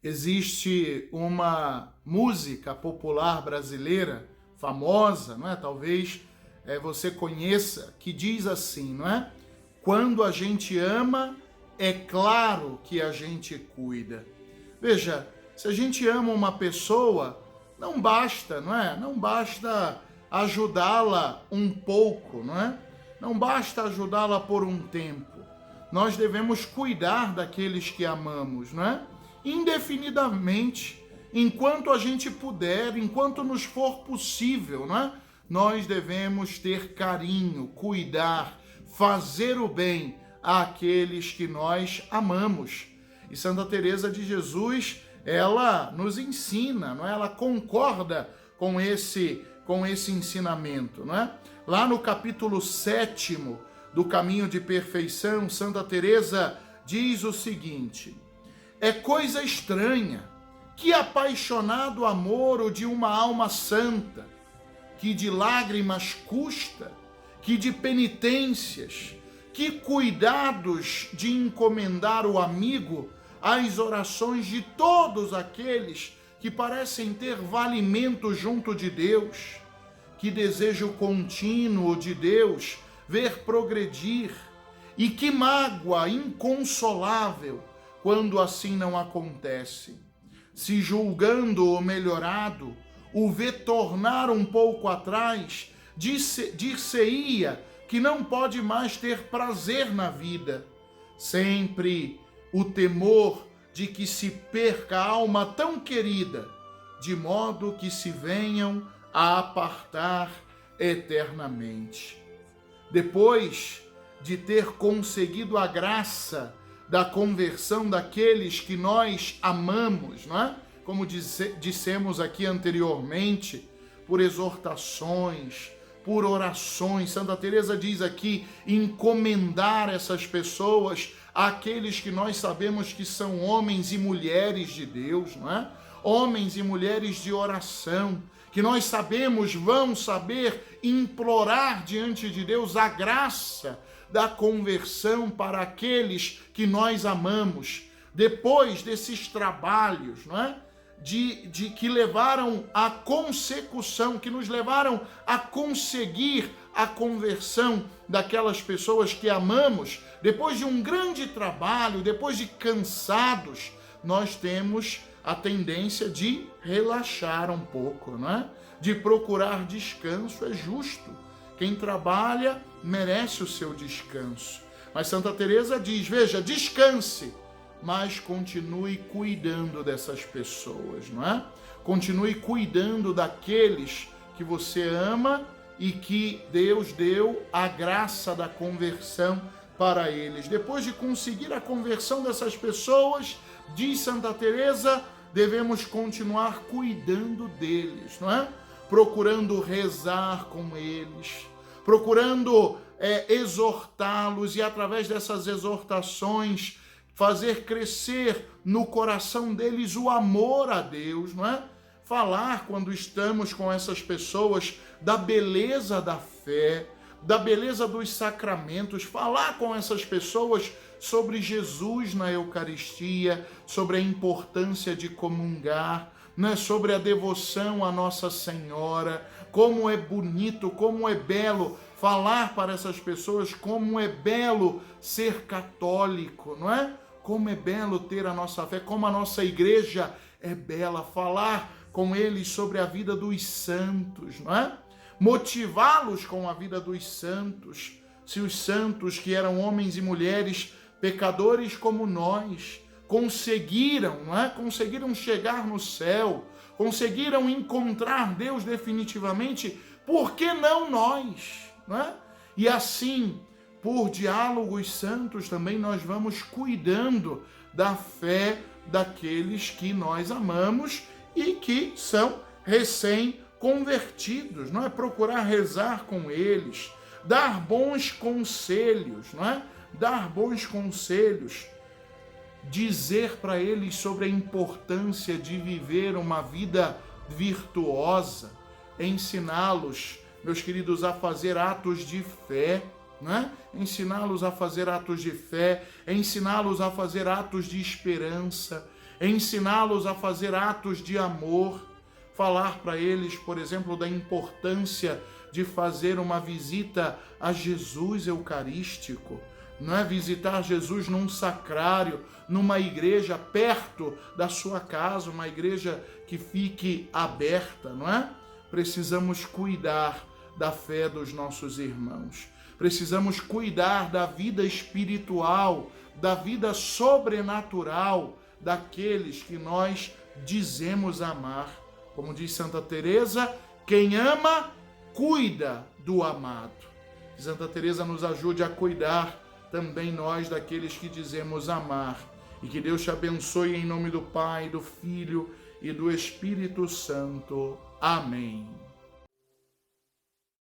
Existe uma música popular brasileira famosa, não é? Talvez você conheça, que diz assim, não é? Quando a gente ama, é claro que a gente cuida. Veja, se a gente ama uma pessoa, não basta, não é? Não basta ajudá-la um pouco, não é? Não basta ajudá-la por um tempo. Nós devemos cuidar daqueles que amamos, não é? Indefinidamente, enquanto a gente puder, enquanto nos for possível, não é? Nós devemos ter carinho, cuidar, fazer o bem àqueles que nós amamos. E Santa Teresa de Jesus, ela nos ensina, não é? Ela concorda com esse ensinamento, não é? Lá no capítulo 7º do Caminho de Perfeição, Santa Teresa diz o seguinte: é coisa estranha, que apaixonado amor o de uma alma santa, que de lágrimas custa, que de penitências, que cuidados de encomendar o amigo às orações de todos aqueles que parecem ter valimento junto de Deus, que desejo contínuo de Deus ver progredir, e que mágoa inconsolável quando assim não acontece. Se julgando o melhorado, o vê tornar um pouco atrás, dir-se-ia que não pode mais ter prazer na vida. Sempre o temor de que se perca a alma tão querida, de modo que se venham a apartar eternamente. Depois de ter conseguido a graça da conversão daqueles que nós amamos, não é? Como dissemos aqui anteriormente, por exortações, por orações. Santa Teresa diz aqui, encomendar essas pessoas àqueles que nós sabemos que são homens e mulheres de Deus, não é? Homens e mulheres de oração, que nós sabemos vão saber implorar diante de Deus a graça da conversão para aqueles que nós amamos, depois desses trabalhos, não é? Que levaram à consecução, que nos levaram a conseguir a conversão daquelas pessoas que amamos. Depois de um grande trabalho, depois de cansados, nós temos a tendência de relaxar um pouco, não é? De procurar descanso. É justo. Quem trabalha merece o seu descanso. Mas Santa Teresa diz, veja, descanse, mas continue cuidando dessas pessoas, não é? Continue cuidando daqueles que você ama e que Deus deu a graça da conversão para eles. Depois de conseguir a conversão dessas pessoas, diz Santa Teresa, devemos continuar cuidando deles, não é? Procurando rezar com eles, procurando exortá-los e através dessas exortações fazer crescer no coração deles o amor a Deus, não é? Falar quando estamos com essas pessoas da beleza da fé, da beleza dos sacramentos, falar com essas pessoas sobre Jesus na Eucaristia, sobre a importância de comungar, né? Sobre a devoção à Nossa Senhora, como é bonito, como é belo falar para essas pessoas, como é belo ser católico, não é? Como é belo ter a nossa fé, como a nossa igreja é bela, falar com eles sobre a vida dos santos, não é? Motivá-los com a vida dos santos, se os santos que eram homens e mulheres pecadores como nós, conseguiram, não é? Conseguiram chegar no céu, conseguiram encontrar Deus definitivamente, por que não nós, não é? E assim, por diálogos santos também nós vamos cuidando da fé daqueles que nós amamos e que são recém-convertidos, não é? Procurar rezar com eles, dar bons conselhos, não é? Dar bons conselhos, dizer para eles sobre a importância de viver uma vida virtuosa, ensiná-los, meus queridos, a fazer atos de fé, né? Ensiná-los a fazer atos de fé, ensiná-los a fazer atos de esperança, ensiná-los a fazer atos de amor, falar para eles, por exemplo, da importância de fazer uma visita a Jesus Eucarístico, não é? Visitar Jesus num sacrário, numa igreja perto da sua casa, uma igreja que fique aberta, não é? Precisamos cuidar da fé dos nossos irmãos. Precisamos cuidar da vida espiritual, da vida sobrenatural daqueles que nós dizemos amar. Como diz Santa Teresa, quem ama, cuida do amado. Que Santa Teresa nos ajude a cuidar também nós daqueles que dizemos amar. E que Deus te abençoe em nome do Pai, do Filho e do Espírito Santo. Amém.